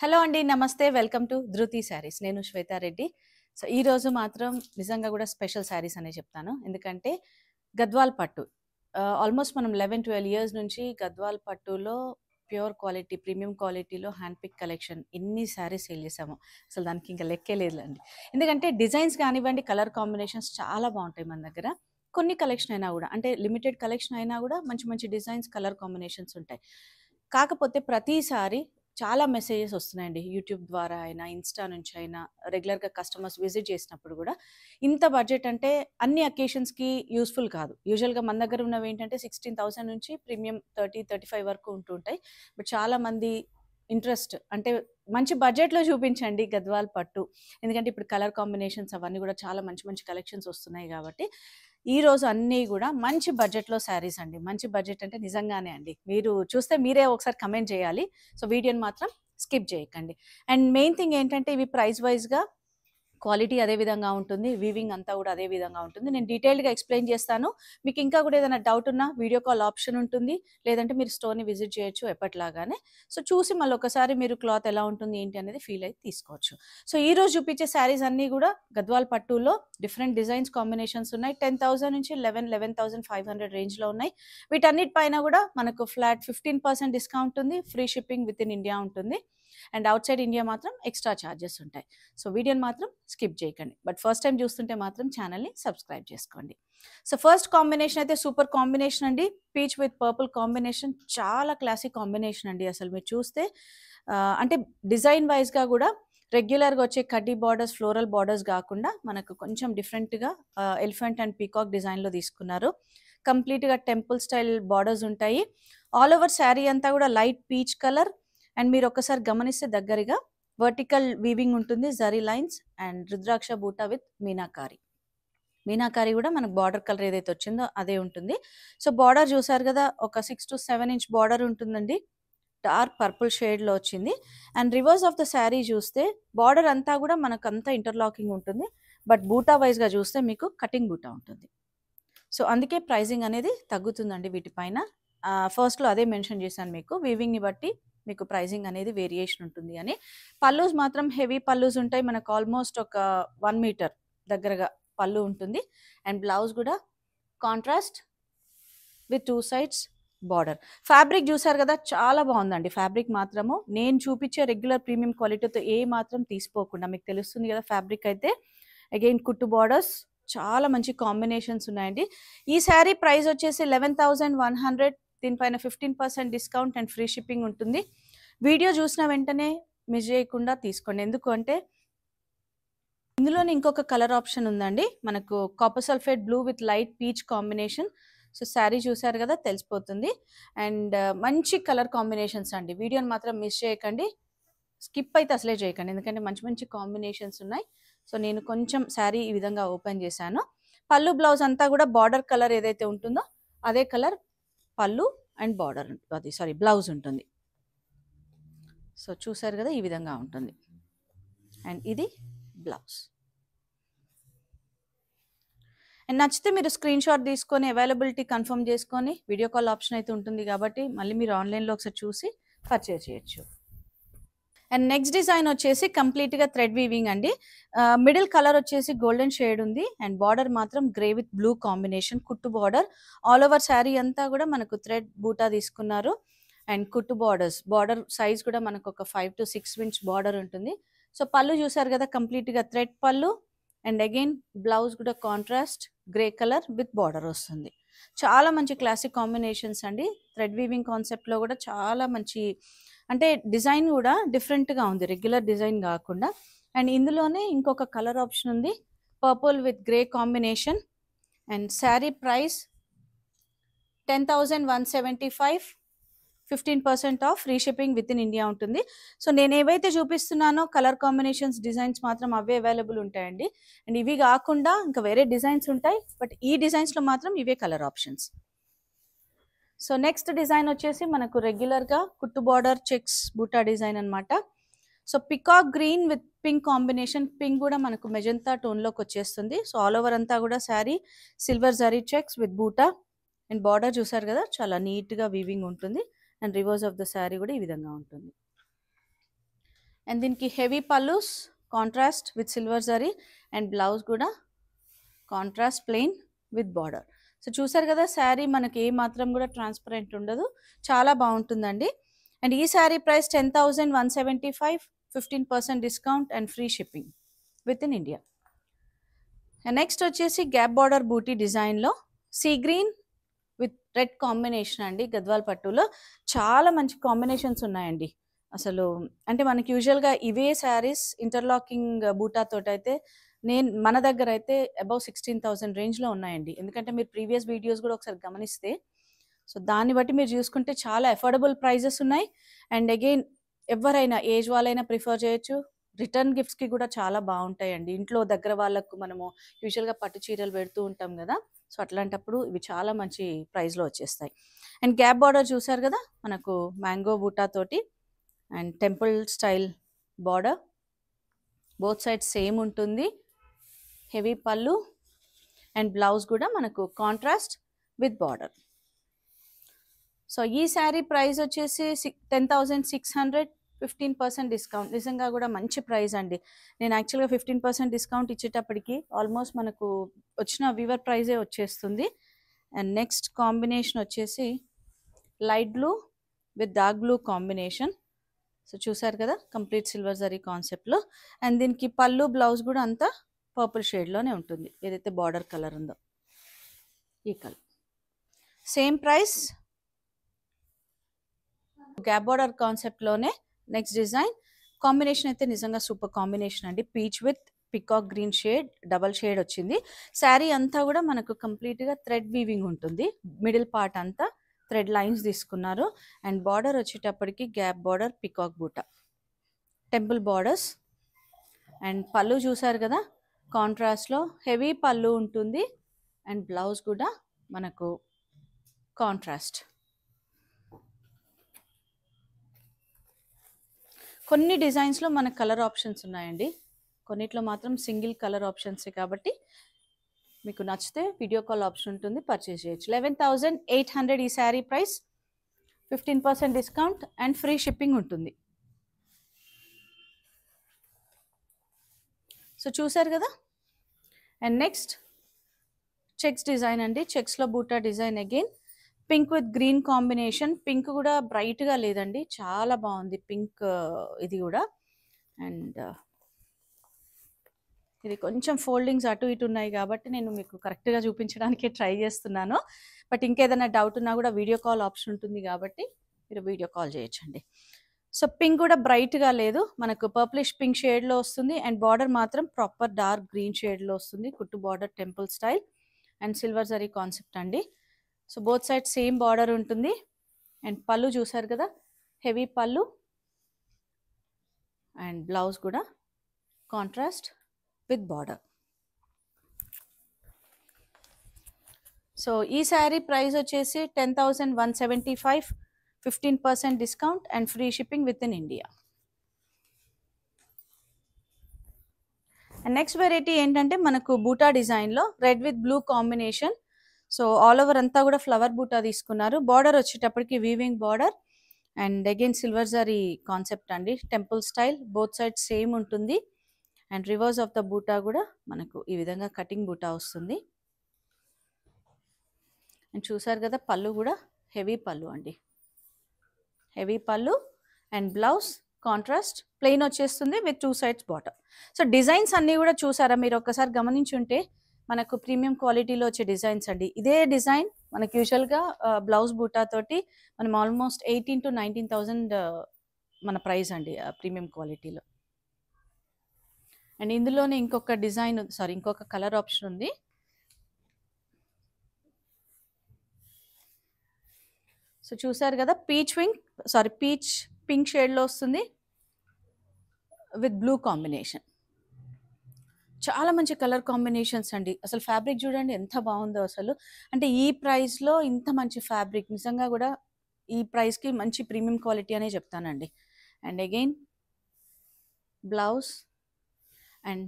Hello అండి. నమస్తే. Welcome to ధృతి శారీస్. నేను శ్వేతా రెడ్డి. సో, ఈరోజు మాత్రం నిజంగా గూడా స్పెషల్ శారీస్ అనే చెప్తాను. ఎందుకంటే గద్వాల్ పట్టు. ఆల్మోస్ట్ మనం 11, 12 ఇయర్స్ నుంచి గద్వాల్ పట్టులో ప్యూర్ క్వాలిటీ, ప్రీమియం క్వాలిటీలో హ్యాండ్ పిక్ కలెక్షన్ ఎన్ని శారీస్ సేల్ చేసామో అసలు దానికి ఇంకా లెక్కే లేదులెండి. ఎందుకంటే డిజైన్స్ కానివ్వండి, కలర్ కాంబినేషన్స్ చాలా బావుంటాయి మన దగ్గర. కొన్ని కలెక్షన్ అయినా గూడా అంటే లిమిటెడ్ కలెక్షన్ అయినా గూడా మంచి మంచి డిజైన్స్, కలర్ కాంబినేషన్స్ ఉంటాయి. కాకపోతే ప్రతిసారి చాలా మెసేజెస్ వస్తున్నాయండి. యూట్యూబ్ ద్వారా అయినా, ఇన్‌స్టా నుంచి అయినా, రెగ్యులర్‌గా కస్టమర్స్ విజిట్ చేసినప్పుడు గూడా, ఇంత బడ్జెట్ అంటే అన్ని అకేషన్స్‌కి యూజ్‌ఫుల్ కాదు. యూజువల్‌గా మన దగ్గర ఉన్నవేంటంటే 16,000 నుంచి ప్రీమియం 30, 35 వరకు ఉంటూ ఉంటాయి. బట్ చాలామంది ఇంట్రెస్ట్ అంటే మంచి బడ్జెట్‌లో చూపించండి గద్వాల్ పట్టు. ఎందుకంటే ఇప్పుడు కలర్ కాంబినేషన్స్ అవన్నీ గూడా చాలా మంచి మంచి కలెక్షన్స్ వస్తున్నాయి గాబట్టి, ఈరోజు అన్నీ గూడా మంచి బడ్జెట్‌లో శారీస్ అండి. మంచి బడ్జెట్ అంటే నిజంగానే అండి. మీరు చూస్తే మీరే ఒకసారి కమెంట్ చేయాలి. సో, వీడియోని మాత్రం స్కిప్ చేయకండి. అండ్ మెయిన్ థింగ్ ఏంటంటే ఇవి ప్రైస్ వైస్‌గా క్వాలిటీ అదే విధంగా ఉంటుంది. వీవింగ్ అంతా గూడా అదే విధంగా ఉంటుంది. నేను డీటెయిల్డ్‌గా ఎక్స్‌ప్లెయిన్ చేస్తాను. మీకు ఇంకా గూడా ఏదైనా డౌట్ ఉన్నా వీడియో కాల్ ఆప్షన్ ఉంటుంది. లేదంటే మీరు స్టోర్‌ని విజిట్ చేయొచ్చు ఎప్పటిలాగానే. సో, చూసి మళ్ళొకసారి మీరు క్లాత్ ఎలా ఉంటుంది, ఏంటి అనేది ఫీల్ అయ్యి తీసుకోవచ్చు. సో, ఈరోజు చూపించే శారీస్ అన్నీ గూడా గద్వాల్ పట్టులో డిఫరెంట్ డిజైన్స్, కాంబినేషన్స్ ఉన్నాయి. 10,000 నుంచి 11,500 రేంజ్‌లో ఉన్నాయి. వీటన్నిటి పైన గూడా మనకు ఫ్లాట్ 15% డిస్కౌంట్ ఉంది. Free shipping with in India ఉంటుంది. అండ్ ఔట్‌సైడ్ ఇండియా మాత్రం ఎక్స్‌ట్రా చార్జెస్ ఉంటాయి. సో, వీడియోని మాత్రం స్కిప్ చేయకండి. బట్ ఫస్ట్ టైమ్ చూస్తుంటే మాత్రం ఛానల్‌ని సబ్స్క్రైబ్ చేసుకోండి. సో, ఫస్ట్ కాంబినేషన్ అయితే సూపర్ కాంబినేషన్ అండి. పీచ్ విత్ పర్పుల్ కాంబినేషన్ చాలా క్లాసిక్ కాంబినేషన్ అండి. అసలు మీరు చూస్తే అంటే డిజైన్ వైస్‌గా గూడా రెగ్యులర్‌గా వచ్చే కడ్డీ బార్డర్స్, ఫ్లోరల్ బార్డర్స్ గాకుండా మనకు కొంచెం డిఫరెంట్‌గా ఎలిఫెంట్ అండ్ పీకాక్ డిజైన్‌లో తీసుకున్నారు. కంప్లీట్‌గా టెంపుల్ స్టైల్ బార్డర్స్ ఉంటాయి. ఆల్ ఓవర్ శారీ అంతా గూడా లైట్ పీచ్ కలర్. అండ్ మీరు ఒక్కసారి గమనిస్తే దగ్గరగా వర్టికల్ వీవింగ్ ఉంటుంది. జరీ లైన్స్ అండ్ రుద్రాక్ష బూటా విత్ మీనాకారి. మీనాకారి గూడా మనకు బార్డర్ కలర్ ఏదైతే వచ్చిందో అదే ఉంటుంది. సో, బార్డర్ చూసారు గదా! ఒక 6-7 ఇంచ్ బార్డర్ ఉంటుందండి. డార్క్ పర్పుల్ షేడ్‌లో వచ్చింది. And reverse of the sari చూస్తే బార్డర్ అంతా గూడా మనకంతా ఇంటర్లాకింగ్ ఉంటుంది. బట్ బూటా వైస్‌గా చూస్తే మీకు కటింగ్ బూటా ఉంటుంది. సో, అందుకే ప్రైజింగ్ అనేది తగ్గుతుందండి వీటిపైన. ఫస్ట్‌లో అదే మెన్షన్ చేశాను మీకు. వీవింగ్‌ని బట్టి మీకు ప్రైజింగ్ అనేది వేరియేషన్ ఉంటుంది అని. పల్లూస్ మాత్రం హెవీ పల్లూస్ ఉంటాయి. మనకు ఆల్మోస్ట్ ఒక 1 మీటర్ దగ్గరగా పల్లు ఉంటుంది. అండ్ బ్లౌజ్ గూడా contrast with 2 sides border. Fabric చూసారు గదా! చాలా బావుందండి. ఫ్యాబ్రిక్ మాత్రము నేను చూపించే రెగ్యులర్ ప్రీమియం క్వాలిటీతో ఏ మాత్రం తీసిపోకుండా మీకు తెలుస్తుంది గదా! ఫ్యాబ్రిక్ అయితే. అగైన్ కుట్టు బార్డర్స్ చాలా మంచి కాంబినేషన్స్ ఉన్నాయండి. ఈ శారీ ప్రైస్ వచ్చేసి 11,100. దీనిపైన 15% డిస్కౌంట్ అండ్ ఫ్రీ షిప్పింగ్ ఉంటుంది. వీడియో చూసిన వెంటనే మిస్ చేయకుండా తీసుకోండి. ఎందుకు అంటే ఇందులోనే ఇంకొక కలర్ ఆప్షన్ ఉందండి. మనకు copper sulphate blue with light peach combination. So, sari చూసారు గదా! తెలిసిపోతుంది. అండ్ మంచి కలర్ కాంబినేషన్స్ అండి. వీడియోని మాత్రం మిస్ చేయకండి. స్కిప్ అయితే అసలే చేయకండి. ఎందుకంటే మంచి మంచి కాంబినేషన్స్ ఉన్నాయి. సో, నేను కొంచెం శారీ ఈ విధంగా ఓపెన్ చేశాను. పల్లు, బ్లౌజ్ అంతా గూడా బార్డర్ కలర్ ఏదైతే ఉంటుందో అదే కలర్ పల్లు అండ్ బార్డర్ బ్లౌజ్ ఉంటుంది. సో, చూసారు గదా! ఈ విధంగా ఉంటుంది. అండ్ ఇది బ్లౌజ్. అండ్ నచ్చితే మీరు స్క్రీన్ షాట్ తీసుకొని అవైలబిలిటీ కన్ఫర్మ్ చేసుకొని వీడియో కాల్ ఆప్షన్ అయితే ఉంటుంది కాబట్టి మళ్ళీ మీరు ఆన్‌లైన్‌లో ఒకసారి చూసి పర్చేజ్ చేయొచ్చు. అండ్ నెక్స్ట్ డిజైన్ వచ్చేసి కంప్లీట్‌గా థ్రెడ్ వీవింగ్ అండి. మిడిల్ కలర్ వచ్చేసి గోల్డెన్ షేడ్ ఉంది. అండ్ బార్డర్ మాత్రం గ్రే విత్ బ్లూ కాంబినేషన్ కుట్టు బార్డర్. ఆల్ ఓవర్ శారీ అంతా గూడా మనకు థ్రెడ్ బూటా తీసుకున్నారు. అండ్ కుట్టు బార్డర్స్. బార్డర్ సైజ్ కూడా మనకు ఒక 5-6 ఇంచ్ బార్డర్ ఉంటుంది. సో, పల్లు చూసారు గదా! కంప్లీట్‌గా థ్రెడ్ పల్లు. అండ్ అగైన్ బ్లౌజ్ కూడా contrast grey colour with border వస్తుంది. చాలా మంచి క్లాసిక్ కాంబినేషన్స్ అండి. థ్రెడ్ వీవింగ్ కాన్సెప్ట్‌లో గూడా చాలా మంచి అంటే డిజైన్ గూడా డిఫరెంట్‌గా ఉంది. రెగ్యులర్ డిజైన్ గాకుండా. అండ్ ఇందులోనే ఇంకొక కలర్ ఆప్షన్ ఉంది. Purple with grey combination. And sari price 10,175. 15% of free shipping with in India ఉంటుంది. సో, నేనేవైతే చూపిస్తున్నానో కలర్ కాంబినేషన్స్, డిజైన్స్ మాత్రం అవే అవైలబుల్ ఉంటాయండి. అండ్ ఇవి గాకుండా ఇంకా వేరే డిజైన్స్ ఉంటాయి. బట్ ఈ డిజైన్స్‌లో మాత్రం ఇవే colour options. So, next design వచ్చేసి మనకు రెగ్యులర్‌గా కుట్టు బార్డర్ చెక్స్ బూటా డిజైన్ అన్నమాట. So, peacock green with pink combination. Pink గూడా మనకు మెజంతా టోన్‌లోకి వచ్చేస్తుంది. సో, ఆల్ ఓవర్ అంతా గూడా sari silver zari checks with buta. And border చూసారు గదా! చాలా నీట్‌గా వీవింగ్ ఉంటుంది. And reverse of the sari గూడా ఈ విధంగా ఉంటుంది. అండ్ దీనికి heavy pallus contrast with silver zari and blouse కూడా contrast plain with border. So చూసారు కదా, శారీ మనకి ఏ మాత్రం కూడా ట్రాన్స్పరెంట్ ఉండదు, చాలా బాగుంటుందండి. అండ్ ఈ sari price 10,175, 15% discount and free shipping with in India. And next వచ్చేసి గ్యాప్ బార్డర్ బూటీ డిజైన్లో sea green with red combination అండి. గద్వాల్ పట్టులో చాలా మంచి కాంబినేషన్స్ ఉన్నాయండి. అసలు అంటే మనకి యూజువల్గా ఇవే శారీస్ ఇంటర్లాకింగ్ బూటాతోటి అయితే మన దగ్గర అయితే అబౌవ్ 16,000 రేంజ్లో ఉన్నాయండి. ఎందుకంటే మీరు ప్రీవియస్ వీడియోస్ కూడా ఒకసారి గమనిస్తే, సో దాన్ని బట్టి మీరు చూసుకుంటే చాలా అఫోర్డబుల్ ప్రైజెస్ ఉన్నాయి. అండ్ అగైన్ ఎవరైనా ఏజ్ వాళ్ళైనా ప్రిఫర్ చేయొచ్చు. రిటర్న్ గిఫ్ట్స్కి కూడా చాలా బాగుంటాయండి. ఇంట్లో దగ్గర వాళ్ళకు మనము యూజువల్గా పట్టు చీరలు పెడుతూ ఉంటాం కదా, సో అట్లాంటప్పుడు ఇవి చాలా మంచి ప్రైస్లో వచ్చేస్తాయి. అండ్ గ్యాప్ బార్డర్ చూసారు కదా, మనకు మ్యాంగో బూటా తోటి and temple style border, both side same ఉంటుంది. హెవీ పళ్ళు అండ్ బ్లౌజ్ కూడా మనకు కాంట్రాస్ట్ విత్ బార్డర్. సో ఈ శారీ ప్రైస్ వచ్చేసి 10,600, 15% డిస్కౌంట్. నిజంగా కూడా మంచి ప్రైస్ అండి. నేను యాక్చువల్గా 15% డిస్కౌంట్ ఇచ్చేటప్పటికి ఆల్మోస్ట్ మనకు వచ్చిన వీవర్ ప్రైజే వచ్చేస్తుంది. అండ్ నెక్స్ట్ కాంబినేషన్ వచ్చేసి light blue with dark blue combination. So చూసారు కదా, కంప్లీట్ సిల్వర్ జరీ కాన్సెప్ట్లో. అండ్ దీనికి పళ్ళు బ్లౌజ్ కూడా అంతా పర్పుల్ షేడ్లోనే ఉంటుంది, ఏదైతే బార్డర్ కలర్ ఉందో ఈ colour. Same price. Gap border కాన్సెప్ట్లోనే నెక్స్ట్ డిజైన్ కాంబినేషన్ అయితే నిజంగా సూపర్ కాంబినేషన్ అండి. Peach with peacock green shade, double shade వచ్చింది. శారీ అంతా కూడా మనకు కంప్లీట్గా థ్రెడ్ వీవింగ్ ఉంటుంది. మిడిల్ పార్ట్ అంతా థ్రెడ్ లైన్స్ తీసుకున్నారు. అండ్ బార్డర్ వచ్చేటప్పటికి gap border, peacock buta, temple borders. And పళ్ళు చూసారు కదా, కాంట్రాస్ట్లో హెవీ పళ్ళు ఉంటుంది. అండ్ బ్లౌజ్ కూడా మనకు కాంట్రాస్ట్. కొన్ని డిజైన్స్లో మనకు కలర్ ఆప్షన్స్ ఉన్నాయండి, కొన్నిట్లో మాత్రం సింగిల్ కలర్ ఆప్షన్స్ కాబట్టి మీకు నచ్చితే వీడియో కాల్ ఆప్షన్ ఉంటుంది, పర్చేస్ చేయొచ్చు. 11,800 ఈ sari price, 15% discount and free shipping ఉంటుంది. సో చూసారు కదా. అండ్ నెక్స్ట్ చెక్స్ డిజైన్ అండి. చెక్స్లో బూటా design, again pink with green combination. Pink కూడా బ్రైట్గా లేదండి, చాలా బాగుంది పింక్ ఇది కూడా. అండ్ ఇది కొంచెం ఫోల్డింగ్స్ అటు ఇటు ఉన్నాయి కాబట్టి నేను మీకు కరెక్ట్గా చూపించడానికి ట్రై చేస్తున్నాను. బట్ ఇంకేదైనా డౌట్ ఉన్నా కూడా వీడియో కాల్ ఆప్షన్ ఉంటుంది కాబట్టి మీరు వీడియో కాల్ చేయొచ్చండి. సో పింక్ కూడా బ్రైట్గా లేదు, మనకు పర్ప్లిష్ పింక్ షేడ్లో వస్తుంది. అండ్ బార్డర్ మాత్రం ప్రాపర్ డార్క్ గ్రీన్ షేడ్లో వస్తుంది. కుట్టు border, temple style and silver zari concept అండి. So both side same border ఉంటుంది. అండ్ పళ్ళు చూసారు కదా, హెవీ పళ్ళు అండ్ బ్లౌజ్ కూడా కాంట్రాస్ట్ విత్ బార్డర్. సో ఈ శారీ ప్రైస్ వచ్చేసి 10,175, 15% discount and free shipping with in India. And next variety ఏంటంటే మనకు బూటా డిజైన్లో red with blue combination. So all over అంతా కూడా ఫ్లవర్ బూటా తీసుకున్నారు. బార్డర్ వచ్చేటప్పటికి weaving border and again silver zari concept అండి, temple style, both side same ఉంటుంది. And reverse of the buta కూడా మనకు ఈ విధంగా కటింగ్ బూటా వస్తుంది. అండ్ చూసారు కదా, పళ్ళు కూడా హెవీ పళ్ళు అండి, హెవీ పళ్ళు అండ్ బ్లౌజ్ కాంట్రాస్ట్ ప్లెయిన్ వచ్చేస్తుంది with 2 sides bottom. So designs అన్నీ కూడా చూసారా, మీరు ఒక్కసారి గమనించుంటే మనకు ప్రీమియం క్వాలిటీలో వచ్చే డిజైన్స్ అండి. ఇదే డిజైన్ మనకు యూజువల్గా బ్లౌజ్ బూటా తోటి మనం ఆల్మోస్ట్ 18,000 to 19,000 మన ప్రైస్ అండి ప్రీమియం క్వాలిటీలో. అండ్ ఇందులోనే ఇంకొక డిజైన్, ఇంకొక కలర్ ఆప్షన్ ఉంది. సో చూసారు కదా, పీచ్ పింక్ షేడ్లో వస్తుంది విత్ బ్లూ కాంబినేషన్. చాలా మంచి కలర్ కాంబినేషన్స్ అండి. అసలు ఫ్యాబ్రిక్ చూడండి ఎంత బాగుందో అసలు. అంటే ఈ ప్రైస్లో ఇంత మంచి ఫ్యాబ్రిక్ నిజంగా కూడా ఈ ప్రైస్కి మంచి ప్రీమియం క్వాలిటీ అనే చెప్తానండి. అండ్ అగైన్ బ్లౌజ్ అండ్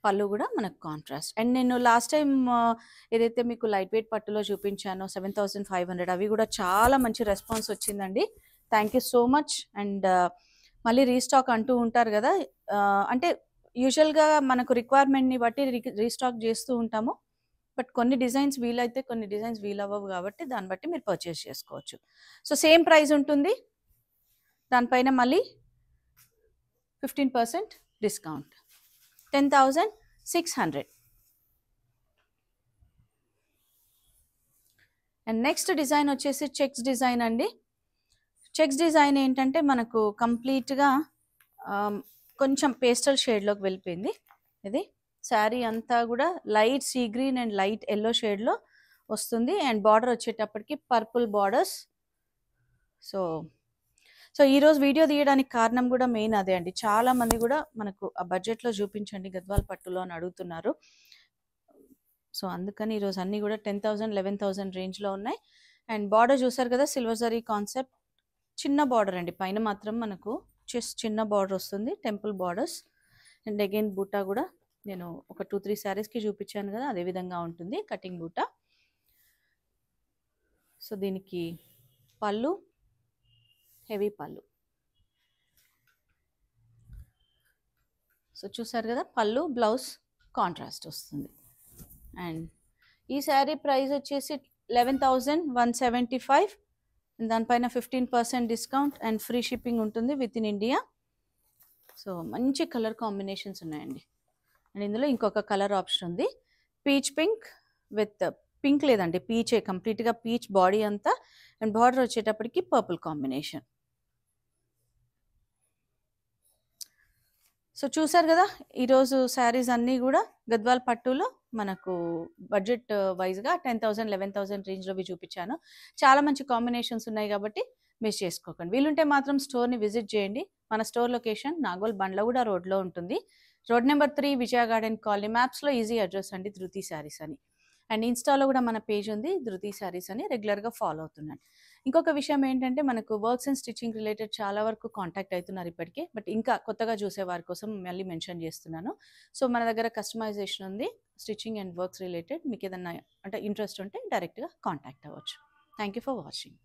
పళ్ళు కూడా మనకు కాంట్రాస్ట్. అండ్ నేను లాస్ట్ టైం ఏదైతే మీకు లైట్ వెయిట్ పట్టులో చూపించానో 7,500, అవి కూడా చాలా మంచి రెస్పాన్స్ వచ్చిందండి. Thank you so much. And మళ్ళీ రీస్టాక్ అంటూ ఉంటారు కదా. అంటే యూజువల్గా మనకు రిక్వైర్మెంట్ని బట్టి రీస్టాక్ చేస్తూ ఉంటాము. బట్ కొన్ని డిజైన్స్ వీలైతే కొన్ని డిజైన్స్ వీలవ్వవు కాబట్టి దాన్ని బట్టి మీరు పర్చేస్ చేసుకోవచ్చు. సో సేమ్ ప్రైస్ ఉంటుంది, దానిపైన మళ్ళీ 15% డిస్కౌంట్, 10,600. అండ్ నెక్స్ట్ డిజైన్ వచ్చేసి చెక్స్ డిజైన్ అండి. చెక్స్ డిజైన్ ఏంటంటే మనకు కంప్లీట్గా కొంచెం పేస్టల్ షేడ్లోకి వెళ్ళిపోయింది. ఇది శారీ అంతా కూడా light sea green and light yellow షేడ్లో వస్తుంది. అండ్ బార్డర్ వచ్చేటప్పటికి పర్పుల్ బార్డర్స్. సో ఈరోజు వీడియో తీయడానికి కారణం కూడా మెయిన్ అదే అండి. చాలామంది కూడా మనకు ఆ బడ్జెట్లో చూపించండి గద్వాల్ పట్టులో అని అడుగుతున్నారు. సో అందుకని ఈరోజు అన్నీ కూడా 10,000, 11,000 రేంజ్లో ఉన్నాయి. అండ్ బార్డర్ చూసారు కదా, సిల్వర్ జరీ కాన్సెప్ట్, చిన్న బార్డర్ అండి. పైన మాత్రం మనకు చిన్న బార్డర్ వస్తుంది, టెంపుల్ బార్డర్స్. అండ్ అగైన్ బూటా కూడా నేను ఒక 2-3 శారీస్కి చూపించాను కదా, అదే విధంగా ఉంటుంది కటింగ్ బూటా. సో దీనికి పళ్ళు, హెవీ పళ్ళు. సో చూసారు కదా, పళ్ళు బ్లౌజ్ కాంట్రాస్ట్ వస్తుంది. అండ్ ఈ శారీ ప్రైస్ వచ్చేసి 11,175. దానిపైన 15% డిస్కౌంట్ అండ్ ఫ్రీ షిప్పింగ్ ఉంటుంది విత్ ఇన్ ఇండియా. సో మంచి కలర్ కాంబినేషన్స్ ఉన్నాయండి. అండ్ ఇందులో ఇంకొక కలర్ ఆప్షన్ ఉంది, పీచ్ పింక్ విత్ పింక్ లేదండి, పీచే, కంప్లీట్గా పీచ్ బాడీ అంతా. అండ్ బార్డర్ వచ్చేటప్పటికి పర్పుల్ కాంబినేషన్. సో చూసారు కదా, ఈరోజు శారీస్ అన్నీ కూడా గద్వాల్ పట్టులో మనకు బడ్జెట్ వైజ్గా 10,000, 11,000 రేంజ్లోవి చూపించాను. చాలా మంచి కాంబినేషన్స్ ఉన్నాయి కాబట్టి మిస్ చేసుకోకండి. వీలుంటే మాత్రం స్టోర్ని విజిట్ చేయండి. మన స్టోర్ లొకేషన్ నాగోల్ బండ్లగూడ రోడ్లో ఉంటుంది. రోడ్ నెంబర్ 3, విజయ గార్డెన్ కాలనీ. మ్యాప్స్లో ఈజీ అడ్రస్ అండి, ధృతి శారీస్ అని. అండ్ ఇన్స్టాలో కూడా మన పేజ్ ఉంది, ధృతి శారీస్ అని. రెగ్యులర్గా ఫాలో అవుతున్నాను. ఇంకొక విషయం ఏంటంటే మనకు వర్క్స్ అండ్ స్టిచ్చింగ్ రిలేటెడ్ చాలా వరకు కాంటాక్ట్ అవుతున్నారు ఇప్పటికే. బట్ ఇంకా కొత్తగా చూసే వారి కోసం మళ్ళీ మెన్షన్ చేస్తున్నాను. సో మన దగ్గర కస్టమైజేషన్ ఉంది, స్టిచ్చింగ్ అండ్ వర్క్స్ రిలేటెడ్. మీకు ఏదన్నా అంటే ఇంట్రెస్ట్ ఉంటే డైరెక్ట్గా కాంటాక్ట్ అవ్వచ్చు. Thank you for watching.